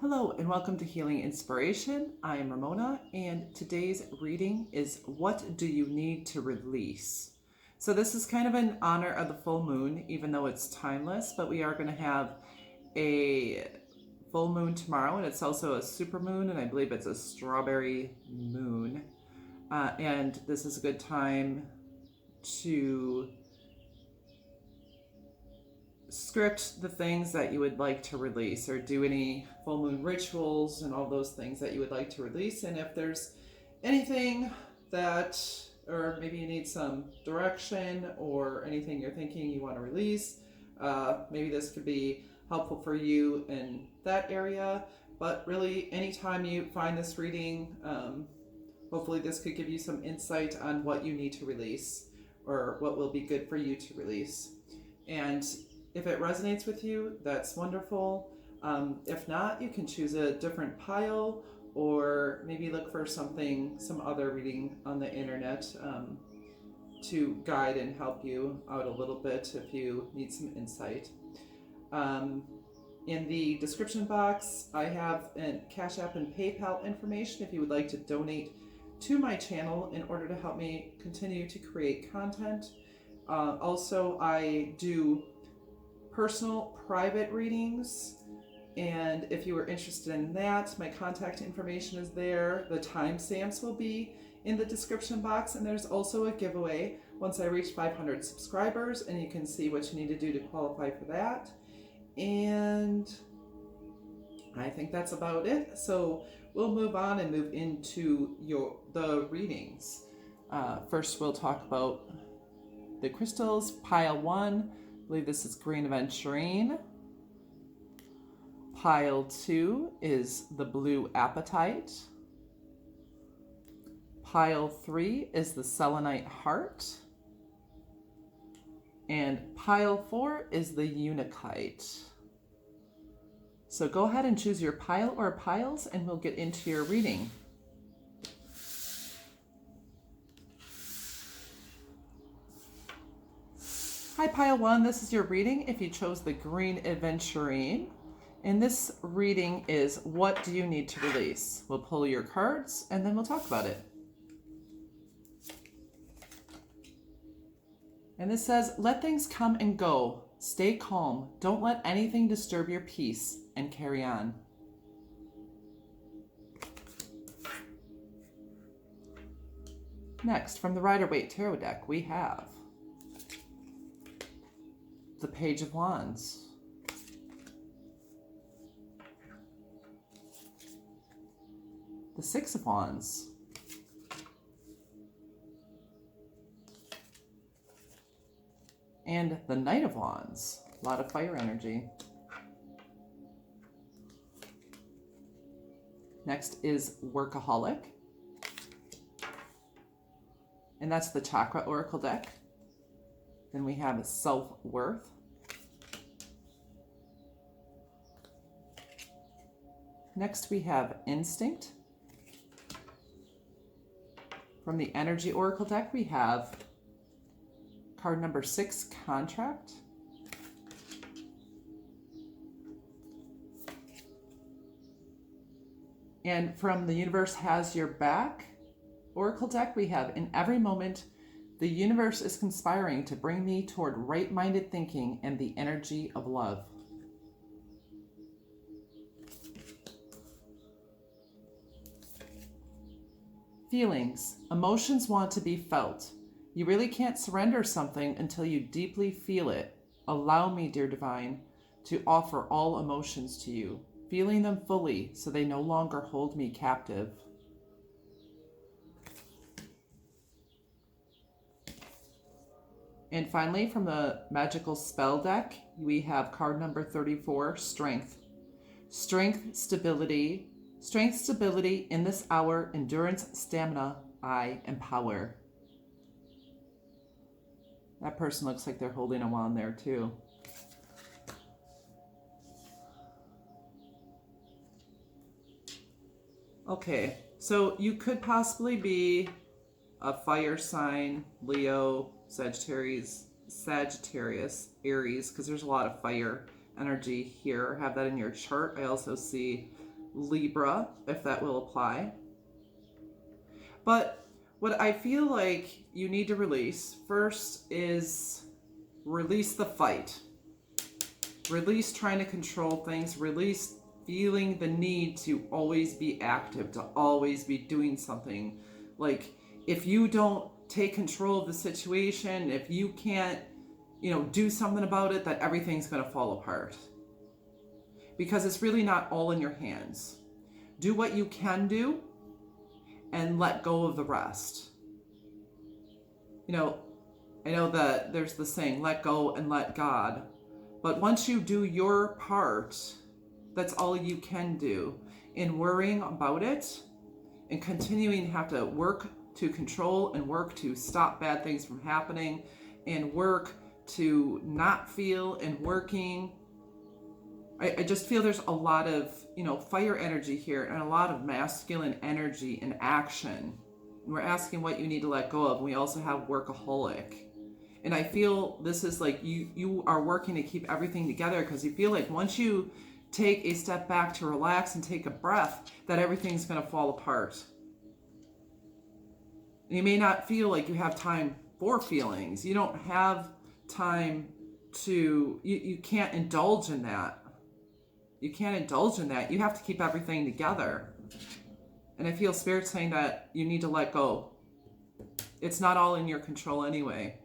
Hello and welcome to Healing Inspiration. I am Ramona and today's reading is What Do You Need to Release? So this is kind of in honor of the full moon, even though it's timeless, but we are going to have a full moon tomorrow, and it's also a super moon, and I believe it's a strawberry moon. And this is a good time to script the things that you would like to release, or do any full moon rituals and all those things that you would like to release. And if there's anything that, or maybe you need some direction or anything you're thinking you want to release, maybe this could be helpful for you in that area. But really, anytime you find this reading, hopefully this could give you some insight on what you need to release or what will be good for you to release. And if it resonates with you, that's wonderful. If not, you can choose a different pile or maybe look for some other reading on the internet to guide and help you out a little bit if you need some insight. In the description box, I have a Cash App and PayPal information if you would like to donate to my channel in order to help me continue to create content. Also, I do personal private readings, and if you are interested in that, my contact information is there. The timestamps will be in the description box, and there's also a giveaway once I reach 500 subscribers, and you can see what you need to do to qualify for that. And I think that's about it. So we'll move on and move into the readings. First, we'll talk about the crystals. Pile 1. I believe this is green aventurine. Pile 2 is the blue apatite. Pile 3 is the selenite heart. And pile 4 is the unakite. So go ahead and choose your pile or piles and we'll get into your reading. Hi, Pile 1, this is your reading if you chose the green aventurine. And this reading is What Do You Need to Release? We'll pull your cards and then we'll talk about it. And this says, let things come and go. Stay calm. Don't let anything disturb your peace and carry on. Next, from the Rider-Waite Tarot deck, we have the Page of Wands, the Six of Wands, and the Knight of Wands. A lot of fire energy. Next is Workaholic, and that's the Chakra Oracle deck. Then we have Self-Worth. Next we have Instinct. From the Energy Oracle deck we have card number 6, Contract. And from the Universe Has Your Back Oracle deck we have In Every Moment, the universe is conspiring to bring me toward right-minded thinking and the energy of love. Feelings. Emotions want to be felt. You really can't surrender something until you deeply feel it. Allow me, dear divine, to offer all emotions to you, feeling them fully so they no longer hold me captive. And finally, from the Magical Spell deck, we have card number 34, Strength. Strength, stability in this hour, endurance, stamina, I empower. That person looks like they're holding a wand there too. Okay, so you could possibly be a fire sign, Leo, Sagittarius, Aries, because there's a lot of fire energy here. Have that in your chart. I also see Libra, if that will apply. But what I feel like you need to release first is release the fight. Release trying to control things. Release feeling the need to always be active, to always be doing something. Like, if you don't take control of the situation, if you can't, do something about it, that everything's going to fall apart. Because it's really not all in your hands. Do what you can do and let go of the rest. I know that there's the saying, let go and let God. But once you do your part, that's all you can do. In worrying about it and continuing to have to work to control and work to stop bad things from happening and work to not feel and working. I just feel there's a lot of, fire energy here and a lot of masculine energy and action. And we're asking what you need to let go of. And we also have workaholic. And I feel this is like you are working to keep everything together because you feel like once you take a step back to relax and take a breath, that everything's going to fall apart. And you may not feel like you have time for feelings. You don't have time to, you can't indulge in that. You can't indulge in that. You have to keep everything together. And I feel Spirit saying that you need to let go. It's not all in your control anyway.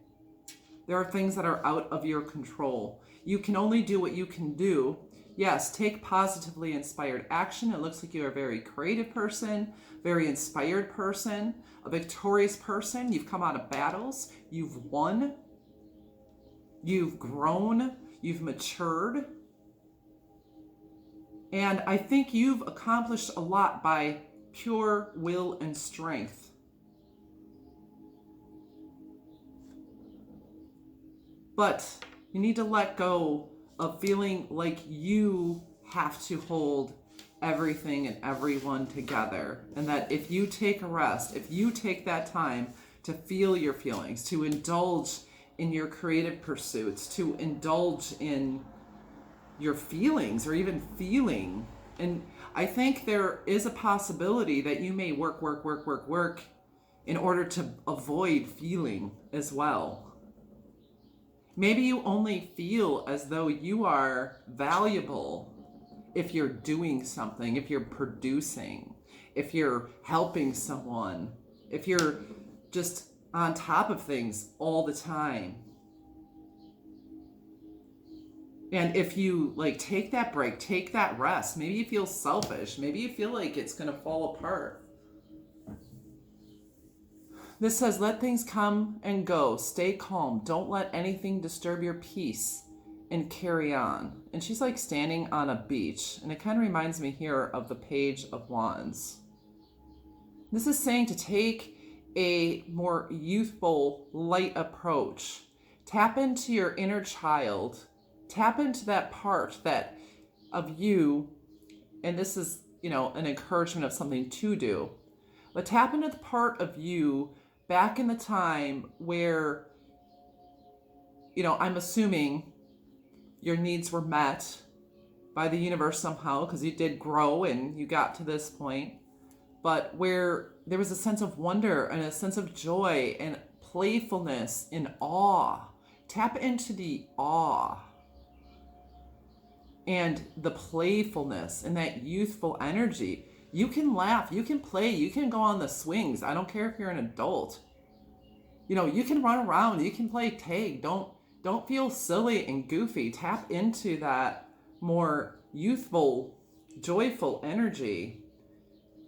There are things that are out of your control. You can only do what you can do. Yes, take positively inspired action. It looks like you're a very creative person, very inspired person, a victorious person. You've come out of battles. You've won. You've grown. You've matured. And I think you've accomplished a lot by pure will and strength. But you need to let go of feeling like you have to hold everything and everyone together. And that if you take a rest, if you take that time to feel your feelings, to indulge in your creative pursuits, to indulge in your feelings or even feeling. And I think there is a possibility that you may work in order to avoid feeling as well. Maybe you only feel as though you are valuable if you're doing something, if you're producing, if you're helping someone, if you're just on top of things all the time. And if you take that break, take that rest, maybe you feel selfish, maybe you feel like it's going to fall apart. This says, let things come and go. Stay calm. Don't let anything disturb your peace and carry on. And she's standing on a beach. And it kind of reminds me here of the Page of Wands. This is saying to take a more youthful, light approach. Tap into your inner child. Tap into that part that of you. And this is, an encouragement of something to do. But tap into the part of you back in the time where, I'm assuming your needs were met by the universe somehow because you did grow and you got to this point, but where there was a sense of wonder and a sense of joy and playfulness and awe. Tap into the awe and the playfulness and that youthful energy. You can laugh, you can play, you can go on the swings. I don't care if you're an adult. You can run around, you can play tag. Don't feel silly and goofy. Tap into that more youthful, joyful energy.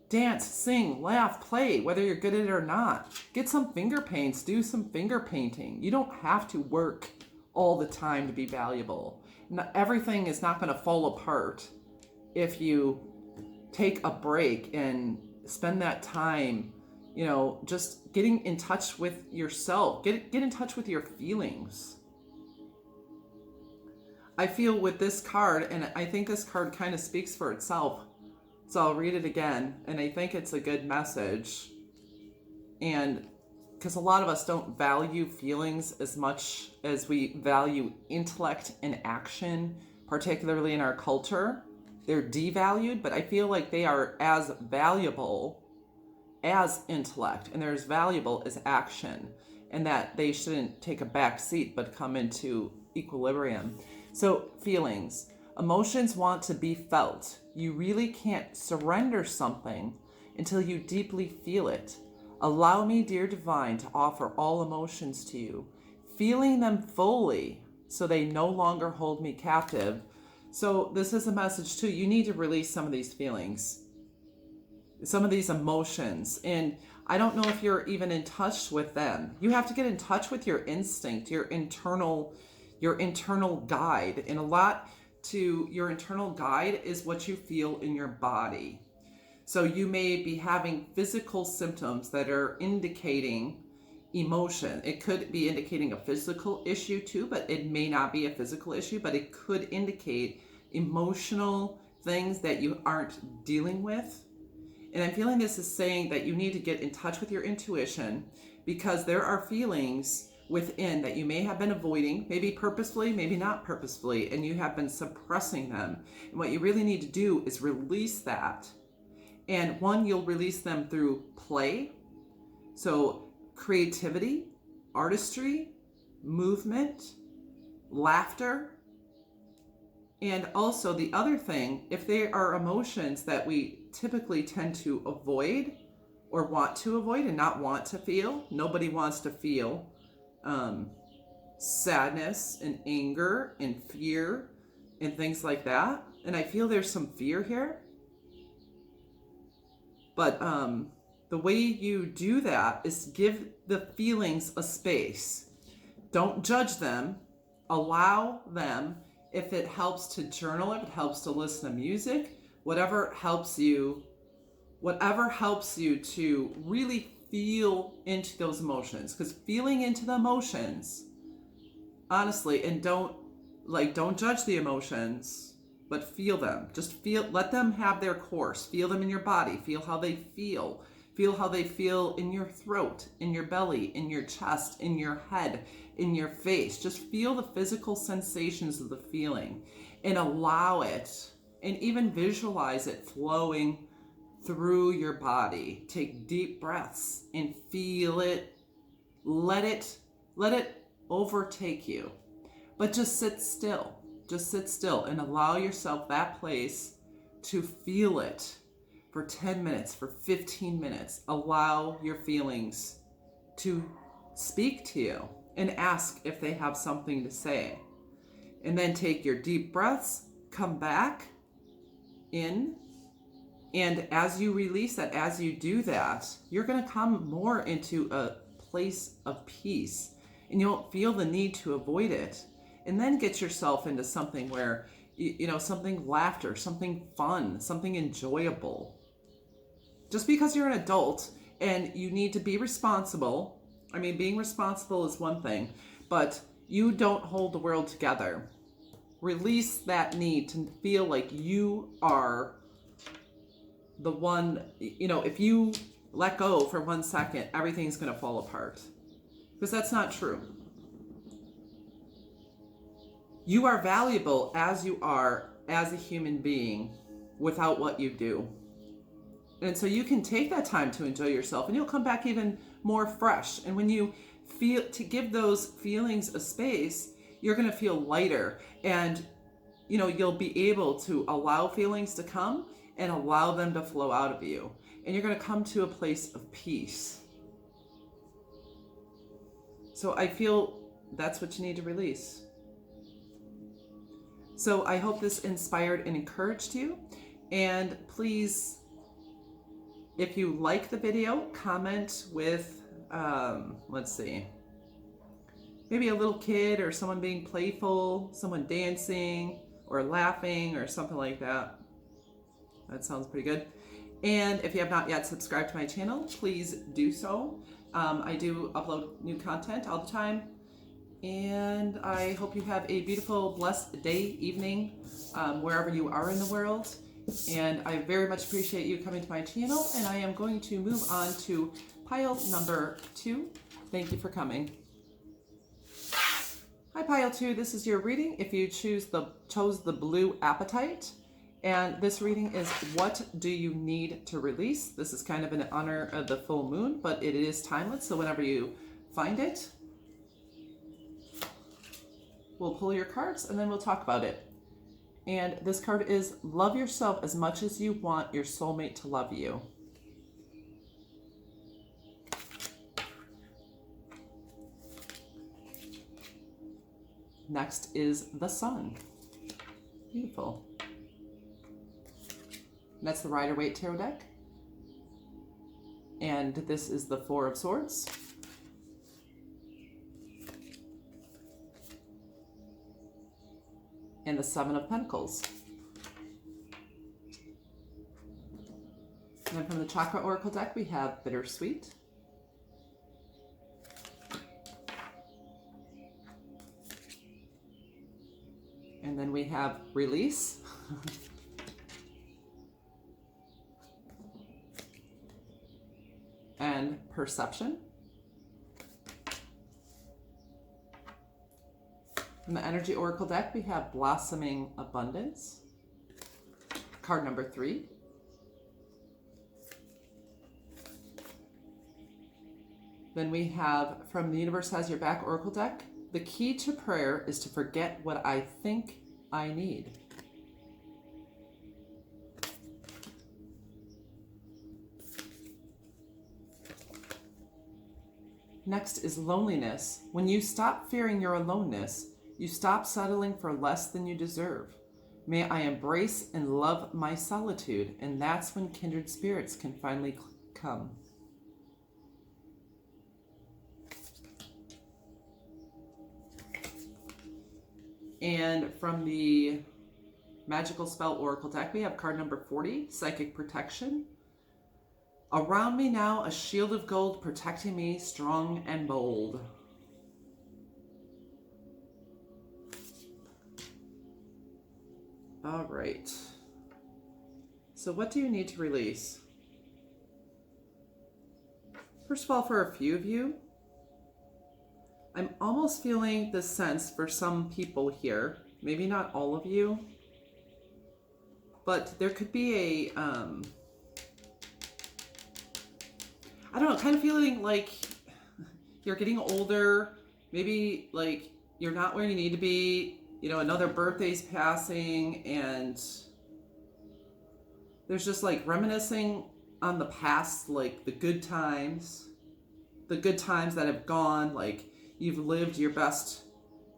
Dance, sing, laugh, play, whether you're good at it or not. Get some finger paints, do some finger painting. You don't have to work all the time to be valuable. Everything is not going to fall apart if you take a break and spend that time, just getting in touch with yourself. Get in touch with your feelings. I feel with this card, and I think this card kind of speaks for itself, so I'll read it again, and I think it's a good message. And because a lot of us don't value feelings as much as we value intellect and action, particularly in our culture. they're devalued, but I feel like they are as valuable as intellect, and they're as valuable as action, and that they shouldn't take a back seat but come into equilibrium. So feelings, emotions want to be felt. You really can't surrender something until you deeply feel it. Allow me, dear divine, to offer all emotions to you, feeling them fully so they no longer hold me captive. So this is a message too. You need to release some of these feelings, some of these emotions. And I don't know if you're even in touch with them. You have to get in touch with your instinct, your internal guide. And a lot to your internal guide is what you feel in your body. So you may be having physical symptoms that are indicating emotion. It could be indicating a physical issue too, but it may not be a physical issue, but it could indicate emotional things that you aren't dealing with. And I'm feeling this is saying that you need to get in touch with your intuition, because there are feelings within that you may have been avoiding, maybe purposefully, maybe not purposefully, and you have been suppressing them. And what you really need to do is release that. And one, you'll release them through play. So creativity, artistry, movement, laughter. And also the other thing, if there are emotions that we typically tend to avoid or want to avoid and not want to feel, nobody wants to feel sadness and anger and fear and things like that. And I feel there's some fear here. But the way you do that is give the feelings a space. Don't judge them. Allow them. If it helps to journal, if it helps to listen to music, whatever helps you to really feel into those emotions. Because feeling into the emotions, honestly, and don't judge the emotions, but feel them. Just feel, let them have their course. Feel them in your body. Feel how they feel. Feel how they feel in your throat, in your belly, in your chest, in your head, in your face. Just feel the physical sensations of the feeling and allow it, and even visualize it flowing through your body. Take deep breaths and feel it. Let it overtake you. But just sit still. Just sit still and allow yourself that place to feel it for 10 minutes, for 15 minutes. Allow your feelings to speak to you and ask if they have something to say. And then take your deep breaths, come back in, and as you release that, as you do that, you're going to come more into a place of peace, and you won't feel the need to avoid it. And then get yourself into something where, something laughter, something fun, something enjoyable. Just because you're an adult and you need to be responsible, I mean, being responsible is one thing, but you don't hold the world together. Release that need to feel like you are the one, if you let go for 1 second, everything's going to fall apart. Because that's not true. You are valuable as you are as a human being without what you do. And so you can take that time to enjoy yourself, and you'll come back even more fresh. And when you feel, to give those feelings a space, you're going to feel lighter, and you'll be able to allow feelings to come and allow them to flow out of you. And you're going to come to a place of peace. So I feel that's what you need to release. So I hope this inspired and encouraged you. And please, if you like the video, comment with, maybe a little kid or someone being playful, someone dancing or laughing or something like that. That sounds pretty good. And if you have not yet subscribed to my channel, please do so. I do upload new content all the time. And I hope you have a beautiful, blessed day, evening, wherever you are in the world. And I very much appreciate you coming to my channel. And I am going to move on to pile number 2. Thank you for coming. Hi, pile 2. This is your reading. If you chose the blue apatite, And this reading is, what do you need to release? This is kind of in honor of the full moon, but it is timeless. So whenever you find it, we'll pull your cards and then we'll talk about it. And this card is, love yourself as much as you want your soulmate to love you. Next is the Sun. Beautiful. That's the Rider-Waite Tarot deck. And this is the Four of Swords. And the Seven of Pentacles. And then from the Chakra Oracle deck, we have Bittersweet. And then we have Release. And Perception. In the Energy Oracle deck, we have Blossoming Abundance. Card number 3. Then we have, from the Universe Has Your Back Oracle deck, the key to prayer is to forget what I think I need. Next is Loneliness. When you stop fearing your aloneness, you stop settling for less than you deserve. May I embrace and love my solitude, and that's when kindred spirits can finally come. And from the Magical Spell Oracle deck, we have card number 40, Psychic Protection. Around me now, a shield of gold protecting me, strong and bold. All right. So what do you need to release? First of all, for a few of you, I'm almost feeling this sense for some people here, maybe not all of you, but there could be a, I don't know, kind of feeling like you're getting older, maybe like you're not where you need to be, you know, another birthday's passing, and there's just like reminiscing on the past, like the good times that have gone, like you've lived your best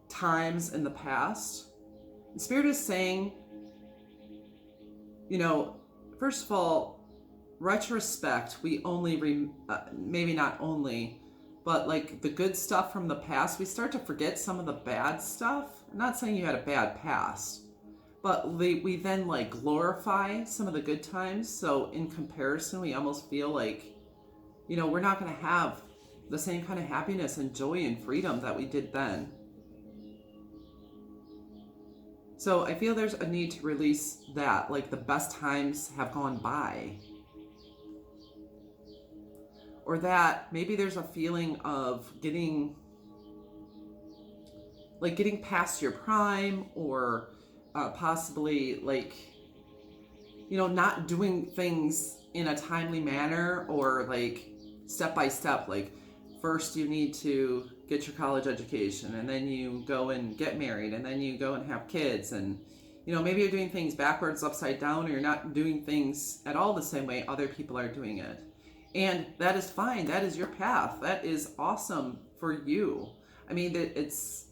times in the past. And Spirit is saying, you know, first of all, retrospect, we only, maybe not only, but like the good stuff from the past, we start to forget some of the bad stuff. I'm not saying you had a bad past, but we then like glorify some of the good times. So in comparison, we almost feel like, you know, we're not going to have the same kind of happiness and joy and freedom that we did then. So I feel there's a need to release that, like the best times have gone by. Or that maybe there's a feeling of getting past your prime, or possibly like, you know, not doing things in a timely manner, or like step by step, like first you need to get your college education, and then you go and get married, and then you go and have kids, and you know, maybe you're doing things backwards, upside down, or you're not doing things at all the same way other people are doing it. And that is fine. That is your path. That is awesome for you. I mean, it's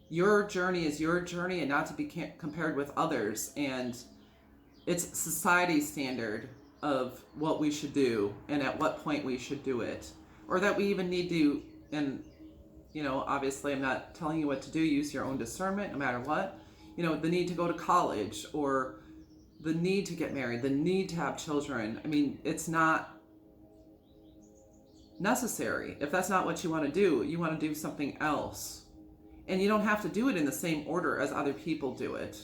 your journey is your journey, and not to be compared with others. And it's society's standard of what we should do and at what point we should do it, or that we even need to. And you know, obviously I'm not telling you what to do. Use your own discernment no matter what. You know, the need to go to college, or the need to get married, the need to have children. I mean, it's not necessary. If that's not what you want to do, you want to do something else. And you don't have to do it in the same order as other people do it.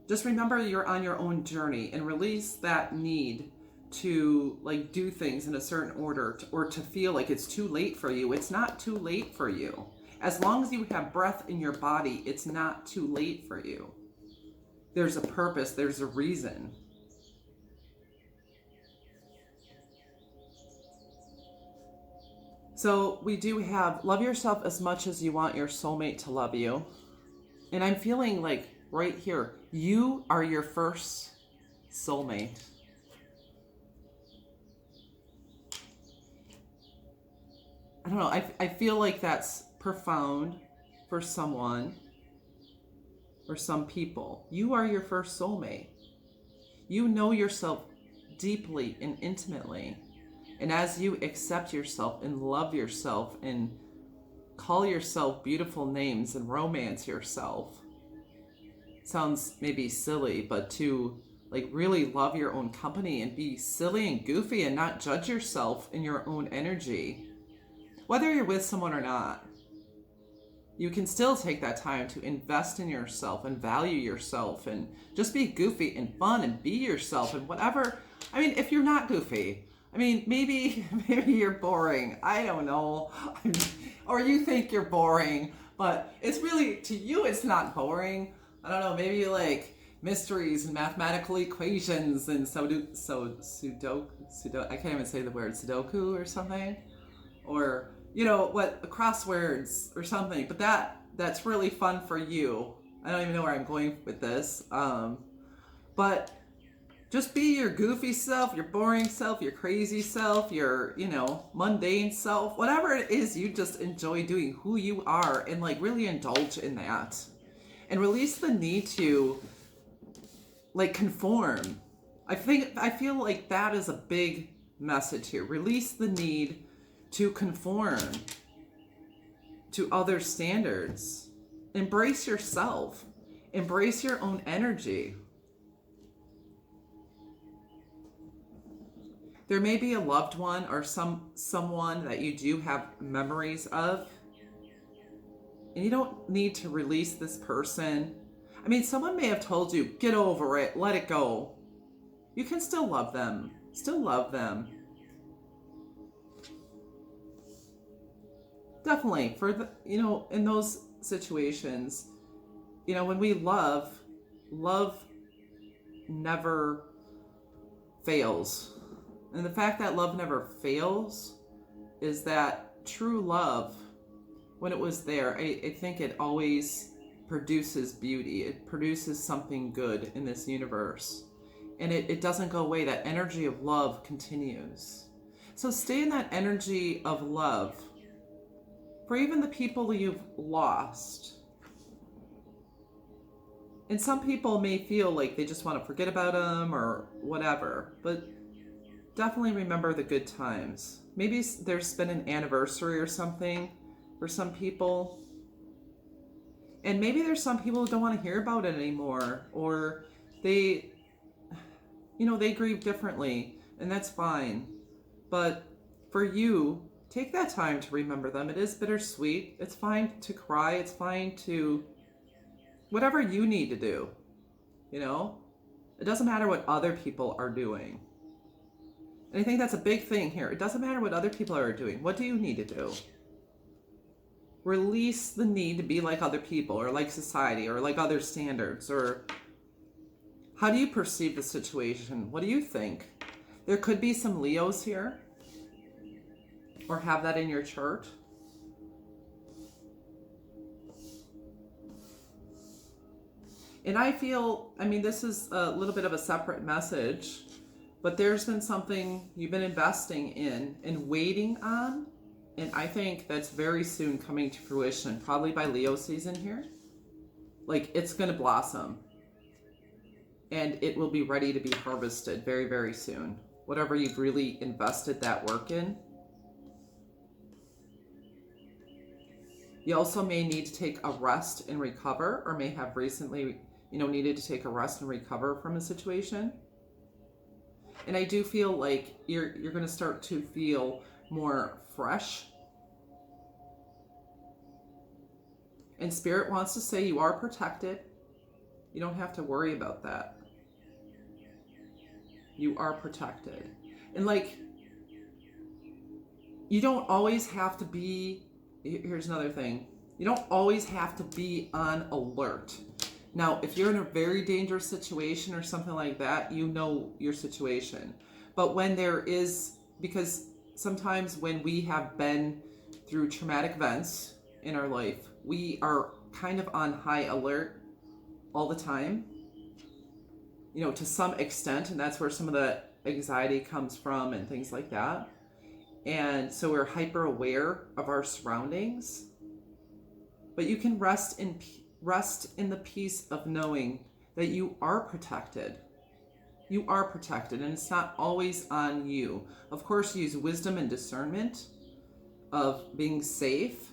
Just remember you're on your own journey, and release that need to like do things in a certain order, or to feel like it's too late for you. It's not too late for you. As long as you have breath in your body, it's not too late for you. There's a purpose, there's a reason. So we do have love yourself as much as you want your soulmate to love you. And I'm feeling like right here, you are your first soulmate. I don't know, I feel like that's profound for someone or some people. You are your first soulmate. You know yourself deeply and intimately. And as you accept yourself and love yourself and call yourself beautiful names and romance yourself, sounds maybe silly, but to like really love your own company and be silly and goofy and not judge yourself in your own energy, whether you're with someone or not, you can still take that time to invest in yourself and value yourself and just be goofy and fun and be yourself and whatever. I mean, if you're not goofy, I mean, maybe you're boring. I don't know. Or you think you're boring, but it's really, to you, it's not boring. I don't know, maybe you like mysteries and mathematical equations and Sudoku, I can't even say the word, Sudoku or something. Or, you know, what, crosswords or something. But that's really fun for you. I don't even know where I'm going with this. But just be your goofy self, your boring self, your crazy self, your, you know, mundane self, whatever it is you just enjoy doing, who you are, and like really indulge in that. And release the need to like conform. I feel like that is a big message here. Release the need to conform to other standards. Embrace yourself. Embrace your own energy. There may be a loved one or someone that you do have memories of, and you don't need to release this person. I mean, someone may have told you, get over it, let it go. You can still love them. Still love them. Definitely, for the, you know, in those situations, you know, when we love never fails. And the fact that love never fails is that true love, when it was there, I think it always produces beauty. It produces something good in this universe. And it doesn't go away. That energy of love continues. So stay in that energy of love. For even the people you've lost. And some people may feel like they just want to forget about them or whatever. But definitely remember the good times. Maybe there's been an anniversary or something for some people. And maybe there's some people who don't want to hear about it anymore. Or they, you know, they grieve differently. And that's fine. But for you, take that time to remember them. It is bittersweet. It's fine to cry. It's fine to whatever you need to do. You know? It doesn't matter what other people are doing. And I think that's a big thing here. It doesn't matter what other people are doing. What do you need to do? Release the need to be like other people or like society or like other standards. Or how do you perceive the situation? What do you think? There could be some Leos here. Or have that in your chart. And I feel, I mean, this is a little bit of a separate message, but there's been something you've been investing in and waiting on. And I think that's very soon coming to fruition, probably by Leo season here. Like, it's going to blossom. And it will be ready to be harvested very, very soon. Whatever you've really invested that work in. You also may need to take a rest and recover, or may have recently, you know, needed to take a rest and recover from a situation. And I do feel like you're going to start to feel more fresh. And Spirit wants to say you are protected. You don't have to worry about that. You are protected. And like, you don't always have to be, here's another thing. You don't always have to be on alert. Now, if you're in a very dangerous situation or something like that, you know your situation. But when there is, because sometimes when we have been through traumatic events in our life, we are kind of on high alert all the time, to some extent, and that's where some of the anxiety comes from and things like that. And so we're hyper aware of our surroundings. But you can rest in the peace of knowing that you are protected. You are protected, and it's not always on you. Of course, use wisdom and discernment of being safe,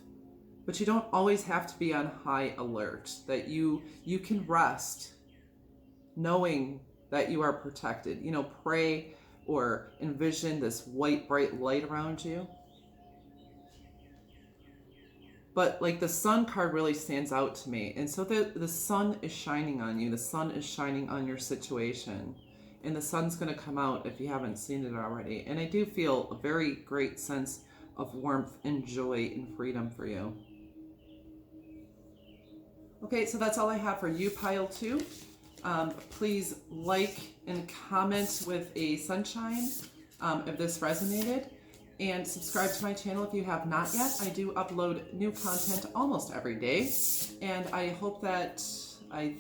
but you don't always have to be on high alert. That you can rest knowing that you are protected. Pray or envision this white, bright light around you. But like the sun card really stands out to me. And so the sun is shining on you. The sun is shining on your situation. And the sun's going to come out if you haven't seen it already. And I do feel a very great sense of warmth and joy and freedom for you. Okay, so that's all I have for you, pile 2. Please like and comment with a sunshine if this resonated. And subscribe to my channel if you have not yet. I do upload new content almost every day. And I hope that, I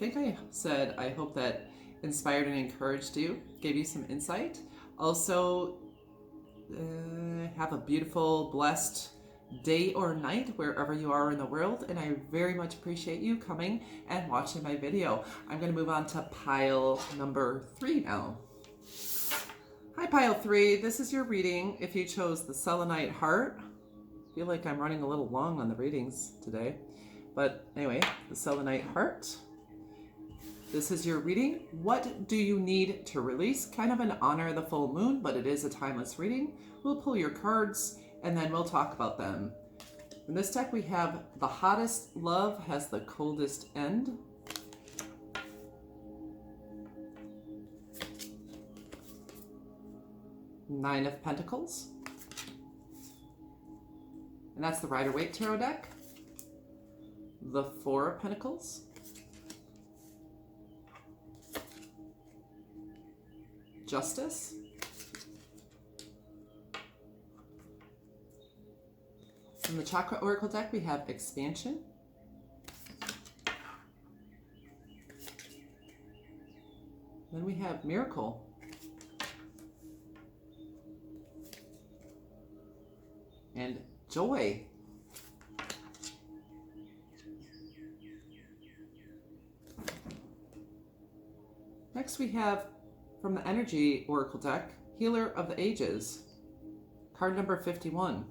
hope that inspired and encouraged you, gave you some insight. Also, have a beautiful, blessed day or night wherever you are in the world. And I very much appreciate you coming and watching my video. I'm going to move on to pile number 3 now. Hi, pile 3. This is your reading if you chose the selenite heart. I feel like I'm running a little long on the readings today. But anyway, the selenite heart. This is your reading. What do you need to release? Kind of an honor of the full moon, but it is a timeless reading. We'll pull your cards and then we'll talk about them. In this deck, we have the hottest love has the coldest end. Nine of Pentacles. And that's the Rider-Waite Tarot deck. The Four of Pentacles. Justice. From the Chakra Oracle deck, we have Expansion. Then we have Miracle. And Joy. Next we have, from the Energy Oracle deck, Healer of the Ages. Card number 51.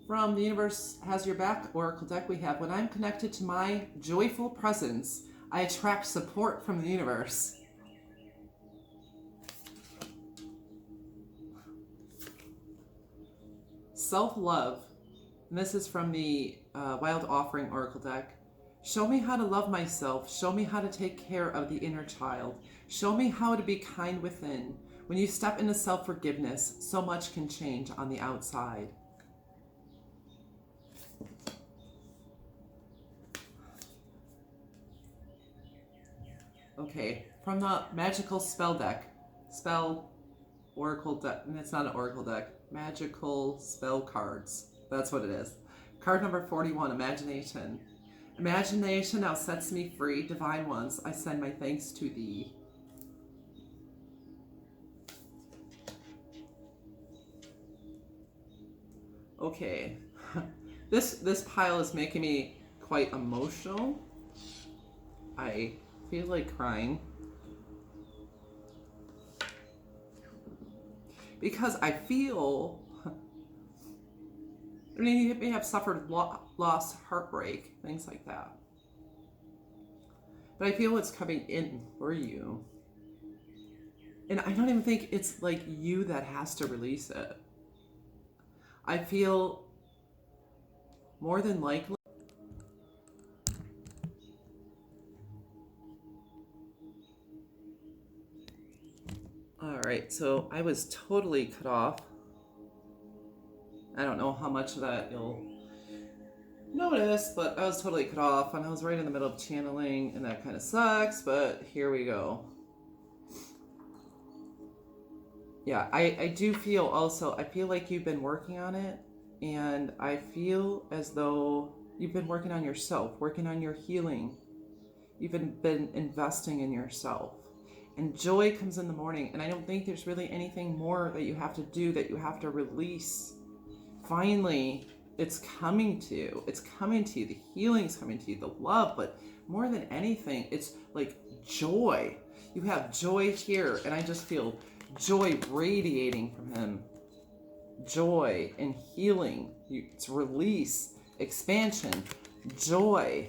From the Universe Has Your Back Oracle deck, we have, when I'm connected to my joyful presence, I attract support from the universe. Self-love. And this is from the Wild Offering Oracle deck. Show me how to love myself. Show me how to take care of the inner child. Show me how to be kind within. When you step into self-forgiveness, so much can change on the outside. Okay, from the Magical Spell deck. Spell Oracle deck. And it's not an Oracle deck. Magical Spell cards. That's what it is. Card number 41, Imagination. Imagination now sets me free. Divine ones, I send my thanks to thee. Okay. This pile is making me quite emotional. I feel like crying. Because I feel, you may have suffered loss, heartbreak, things like that. But I feel it's coming in for you. And I don't even think it's like you that has to release it. I feel more than likely. All right, so I was totally cut off. I don't know how much of that you'll notice, but I was totally cut off and I was right in the middle of channeling, and that kind of sucks, but here we go. Yeah, I do feel also, I feel like you've been working on it, and I feel as though you've been working on yourself, working on your healing. You've been investing in yourself. And joy comes in the morning, and I don't think there's really anything more that you have to do, that you have to release. Finally, it's coming to you. It's coming to you. The healing's coming to you, the love, but more than anything, it's like joy. You have joy here, and I just feel joy radiating from him. Joy and healing. It's release, expansion, joy.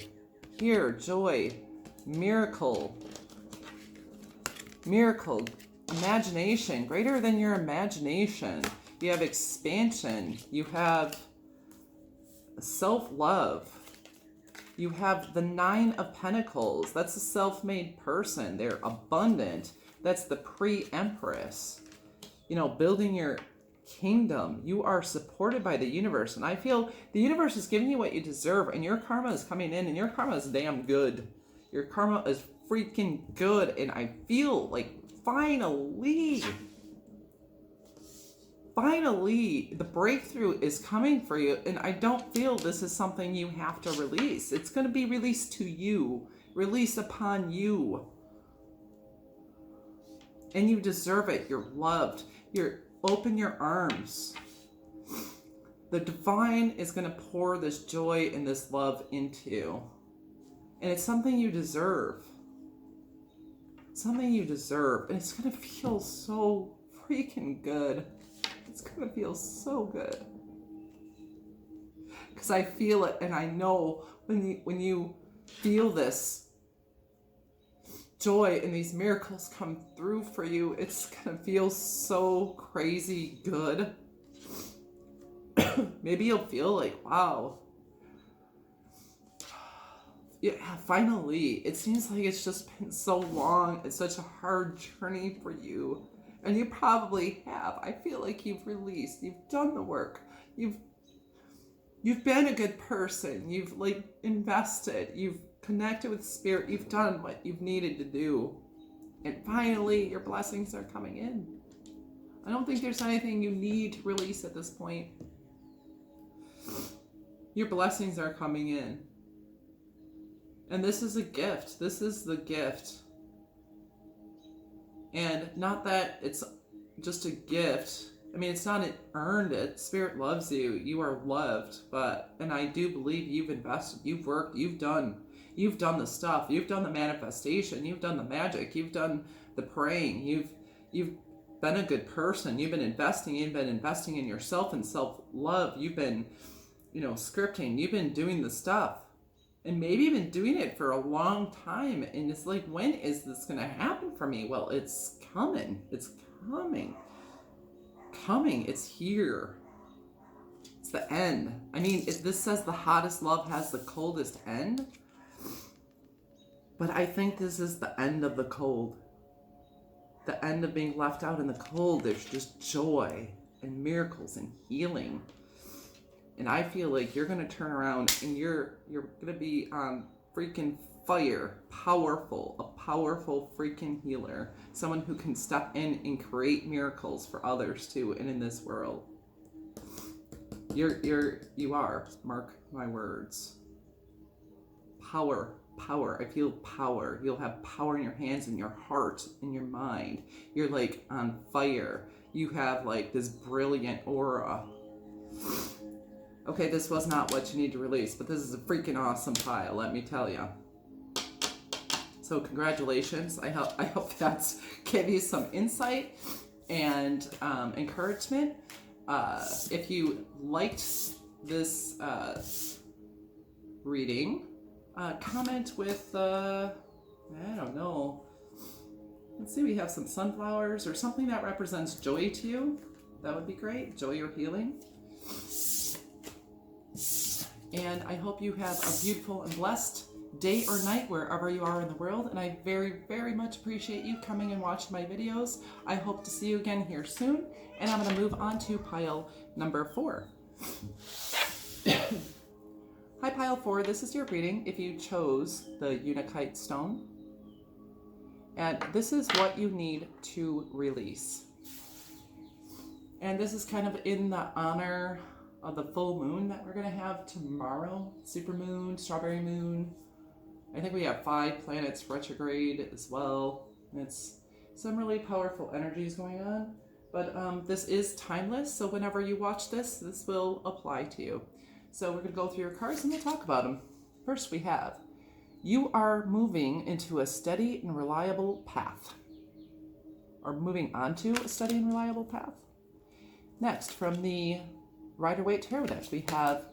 Here, joy, miracle, imagination, greater than your imagination. You have expansion. You have self-love. You have the 9 of Pentacles. That's a self-made person. They're abundant. That's the pre-empress. You know, building your kingdom. You are supported by the universe. And I feel the universe is giving you what you deserve. And your karma is coming in. And your karma is damn good. Your karma is freaking good. And I feel like finally, the breakthrough is coming for you. And I don't feel this is something you have to release. It's going to be released to you. Released upon you. And you deserve it. You're loved. Open your arms. The divine is going to pour this joy and this love into you. And it's something you deserve. Something you deserve. And it's going to feel so freaking good. It's going to feel so good. Because I feel it, and I know when you feel this joy and these miracles come through for you, it's going to feel so crazy good. Maybe you'll feel like, wow. Yeah, finally. It seems like it's just been so long. It's such a hard journey for you. And you probably have. I feel like you've released. You've done the work. You've been a good person. You've invested. You've connected with spirit. You've done what you've needed to do. And finally, your blessings are coming in. I don't think there's anything you need to release at this point. Your blessings are coming in. And this is a gift. This is the gift. And not that it's just a gift. I mean, it's not earned it. Spirit loves you. You are loved. And I do believe you've invested. You've worked. You've done the stuff. You've done the manifestation. You've done the magic. You've done the praying. You've been a good person. You've been investing. You've been investing in yourself and self-love. You've been, scripting. You've been doing the stuff. And maybe you've been doing it for a long time. And it's like, when is this going to happen for me? Well, it's coming. It's coming. It's here. It's the end. I mean, this says the hottest love has the coldest end. But I think this is the end of the cold. The end of being left out in the cold. There's just joy and miracles and healing. And I feel like you're going to turn around and you're going to be on freaking fire. Powerful. A powerful freaking healer. Someone who can step in and create miracles for others too, and in this world. You are. Mark my words. Power. I feel power. You'll have power in your hands and your heart and your mind. You're like on fire. You have like this brilliant aura. Okay, this was not what you need to release, but this is a freaking awesome pile, let me tell you. So congratulations. I hope that's gave you some insight and encouragement. If you liked this reading, comment with, I don't know. Let's see, we have some sunflowers or something that represents joy to you. That would be great. Joy or healing. And I hope you have a beautiful and blessed day or night wherever you are in the world. And I very, very much appreciate you coming and watching my videos. I hope to see you again here soon. And I'm going to move on to pile number 4. Hi, Pile 4. This is your reading if you chose the Untitled Stone. And this is what you need to release. And this is kind of in the honor of the full moon that we're going to have tomorrow. Super moon, strawberry moon. I think we have 5 planets retrograde as well. It's some really powerful energies going on. But this is timeless, so whenever you watch this, this will apply to you. So we're going to go through your cards and we'll talk about them. First we have, you are moving into a steady and reliable path. Or moving onto a steady and reliable path. Next, from the Rider-Waite Tarot deck, we have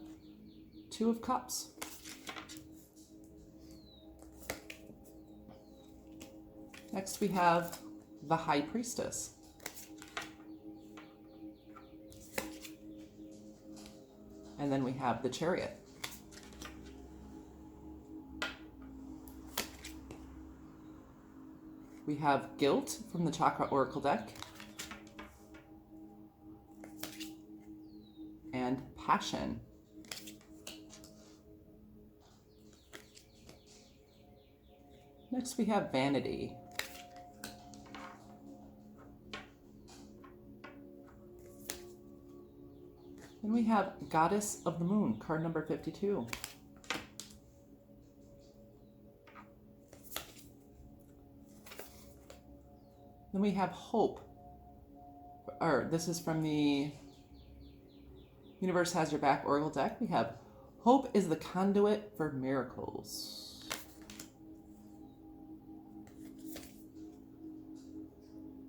2 of Cups. Next, we have the High Priestess. And then we have the Chariot. We have Guilt from the Chakra Oracle deck. And Passion. Next we have Vanity. Then we have Goddess of the Moon, card number 52. Then we have Hope. This is from the Universe Has Your Back Oracle deck. We have Hope is the conduit for miracles.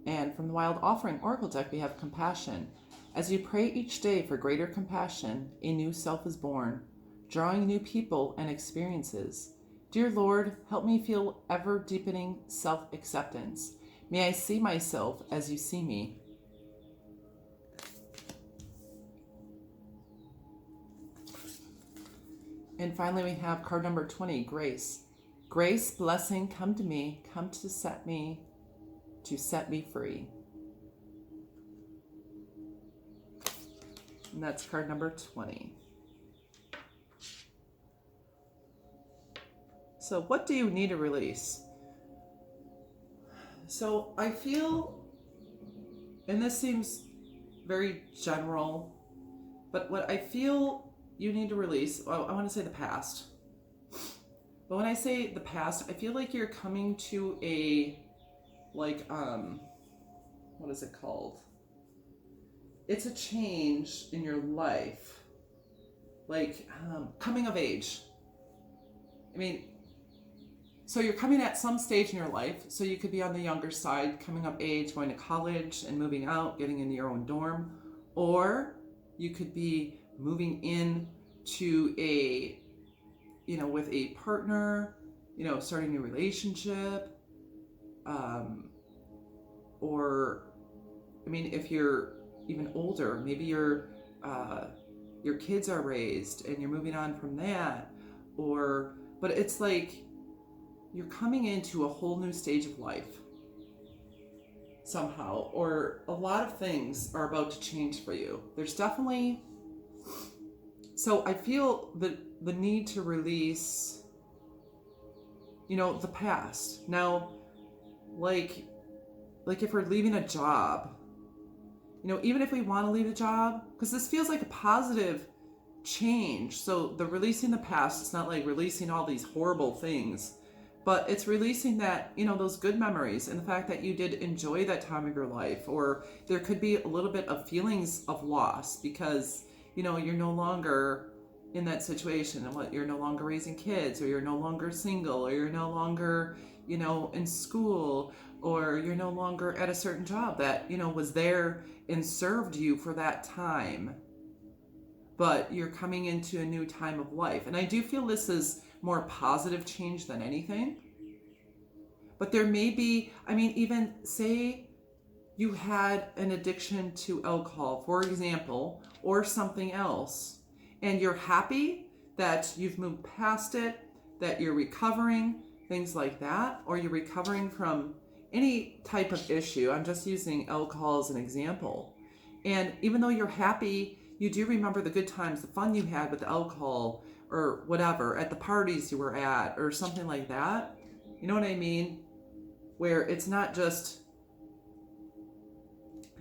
And from the Wild Offering Oracle deck, we have Compassion. As you pray each day for greater compassion, a new self is born, drawing new people and experiences. Dear Lord, help me feel ever-deepening self-acceptance. May I see myself as you see me. And finally, we have card number 20, Grace. Grace, blessing, come to me, come to set me free. And that's card number 20. So what do you need to release? So I feel, and this seems very general, but what I feel you need to release, well, I want to say the past. But when I say the past, I feel like you're coming to a, like, what is it called? It's a change in your life, like coming of age. I mean, so you're coming at some stage in your life, so you could be on the younger side, coming of age, going to college and moving out, getting into your own dorm, or you could be moving in to a, with a partner, starting a new relationship, or, if you're even older, maybe your kids are raised and you're moving on from that, but it's like you're coming into a whole new stage of life somehow, or a lot of things are about to change for you. There's definitely, so I feel the need to release, the past. Now, like if we're leaving a job, even if we want to leave a job, because this feels like a positive change. So the releasing the past, it's not like releasing all these horrible things, but it's releasing that, those good memories and the fact that you did enjoy that time of your life. Or there could be a little bit of feelings of loss because, you're no longer in that situation, and you're no longer raising kids, or you're no longer single, or you're no longer, in school, or you're no longer at a certain job that, was there and served you for that time. But you're coming into a new time of life. And I do feel this is more positive change than anything. But there may be, even say you had an addiction to alcohol, for example, or something else, and you're happy that you've moved past it, that you're recovering, things like that, or you're recovering from any type of issue. I'm just using alcohol as an example. And even though you're happy you do remember the good times, the fun you had with the alcohol or whatever, at the parties you were at or something like that. You know what I mean? Where it's not just,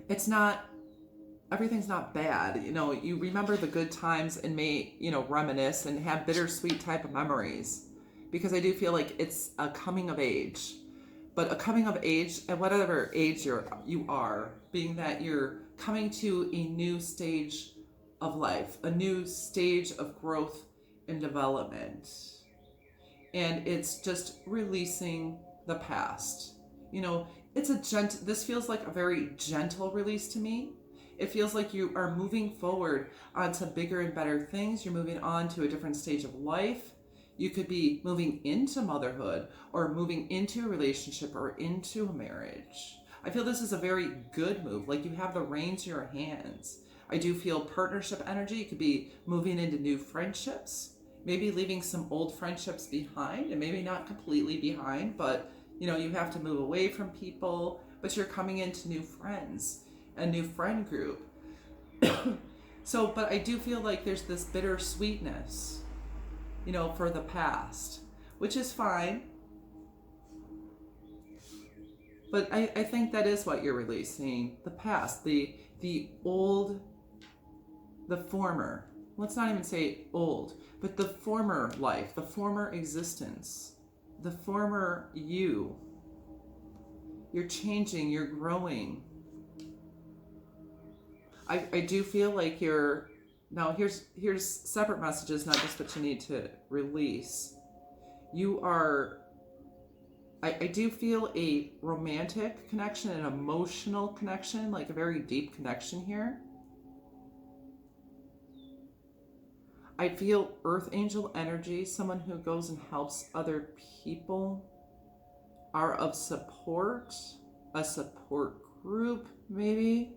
it's not, everything's not bad. You know, you remember the good times and may, you know, reminisce and have bittersweet type of memories. Because I do feel like it's a coming of age. But a coming of age, at whatever age you are, being that you're coming to a new stage of life, a new stage of growth and development. And it's just releasing the past. You know, it's this feels like a very gentle release to me. It feels like you are moving forward onto bigger and better things. You're moving on to a different stage of life. You could be moving into motherhood or moving into a relationship or into a marriage. I feel this is a very good move. Like you have the reins in your hands. I do feel partnership energy. You could be moving into new friendships, maybe leaving some old friendships behind, and maybe not completely behind, but you know, you have to move away from people, but you're coming into new friends, a new friend group. So, but I do feel like there's this bittersweetness, you know, for the past, which is fine. But I think that is what you're releasing. The past, the old, the former. Let's not even say old, but the former life, the former existence, the former you. You're changing, you're growing. I do feel like you're, now here's separate messages, not just what you need to release. You are, I do feel a romantic connection, an emotional connection, like a very deep connection here. I feel earth angel energy, someone who goes and helps other people, are of support, a support group maybe,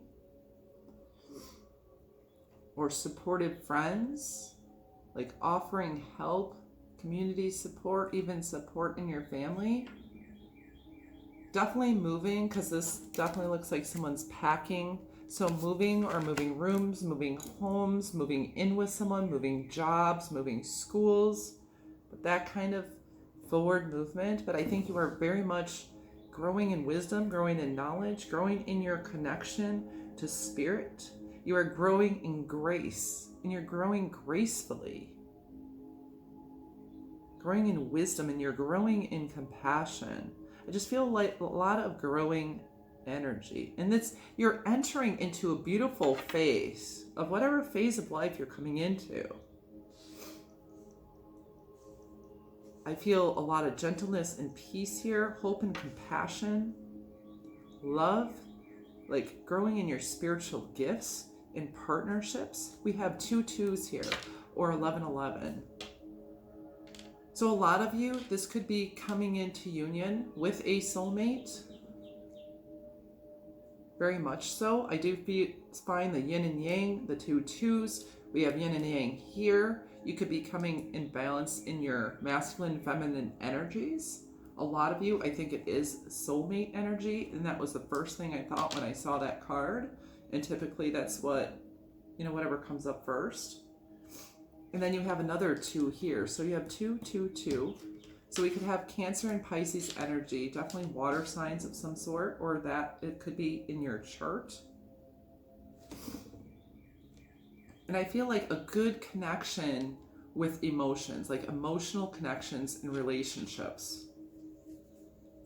or supportive friends, like offering help, community support, even support in your family. Definitely moving, because this definitely looks like someone's packing. So moving or moving rooms, moving homes, moving in with someone, moving jobs, moving schools, but that kind of forward movement. But I think you are very much growing in wisdom, growing in knowledge, growing in your connection to spirit. You are growing in grace, and you're growing gracefully. Growing in wisdom, and you're growing in compassion. I just feel like a lot of growing energy. And it's, you're entering into a beautiful phase of whatever phase of life you're coming into. I feel a lot of gentleness and peace here, hope and compassion, love, like growing in your spiritual gifts, in partnerships. We have 2 2s here, or 1111. So a lot of you, this could be coming into union with a soulmate. Very much so. I do find the yin and yang, the 2 2s. We have yin and yang here. You could be coming in balance in your masculine and feminine energies. A lot of you, I think it is soulmate energy, and that was the first thing I thought when I saw that card. And typically that's what, you know, whatever comes up first. And then you have another 2 here. So you have 2, 2, 2. So we could have Cancer and Pisces energy, definitely water signs of some sort, or that it could be in your chart. And I feel like a good connection with emotions, like emotional connections in relationships.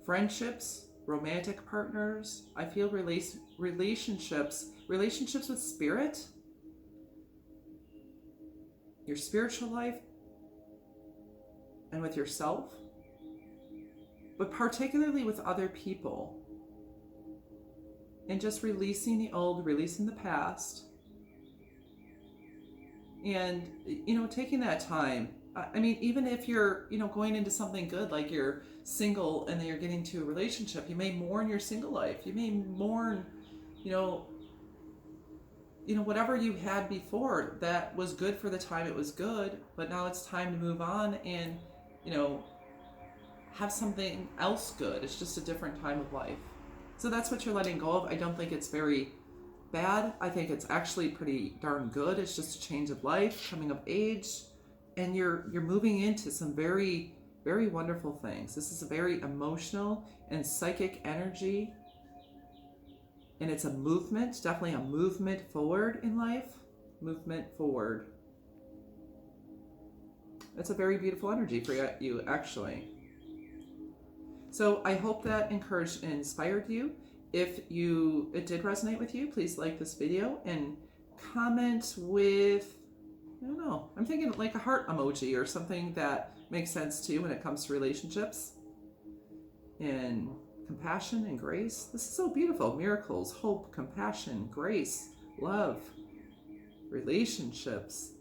Friendships, romantic partners. I feel relationships with spirit, your spiritual life, and with yourself, but particularly with other people. And just releasing the old, releasing the past. And, you know, taking that time. I mean, even if you're, you know, going into something good, like you're single and then you're getting to a relationship, you may mourn your single life. You may mourn, you know, whatever you had before that was good for the time it was good, but now it's time to move on and, you know, have something else good. It's just a different time of life. So that's what you're letting go of. I don't think it's very bad. I think it's actually pretty darn good. It's just a change of life, coming of age, and you're moving into some very, very wonderful things. This is a very emotional and psychic energy, and it's a movement, definitely a movement forward in life. Movement forward. It's a very beautiful energy for you, actually. So I hope that encouraged and inspired you. If it did resonate with you, please like this video and comment with, I don't know, I'm thinking like a heart emoji or something that makes sense to you when it comes to relationships and compassion and grace. This is so beautiful. Miracles, hope, compassion, grace, love, relationships,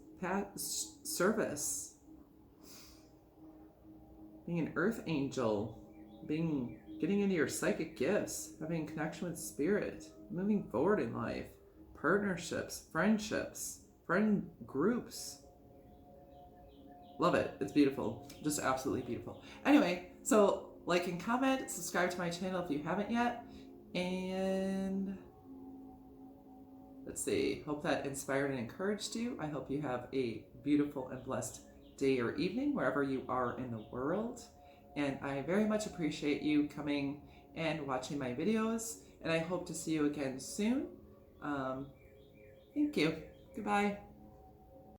service, being an earth angel, getting into your psychic gifts, having connection with spirit, moving forward in life, partnerships, friendships, friend groups. Love it. It's beautiful. Just absolutely beautiful. Anyway, so like and comment, subscribe to my channel if you haven't yet, and let's see, hope that inspired and encouraged you. I hope you have a beautiful and blessed day or evening wherever you are in the world. And I very much appreciate you coming and watching my videos. And I hope to see you again soon. Thank you. Goodbye.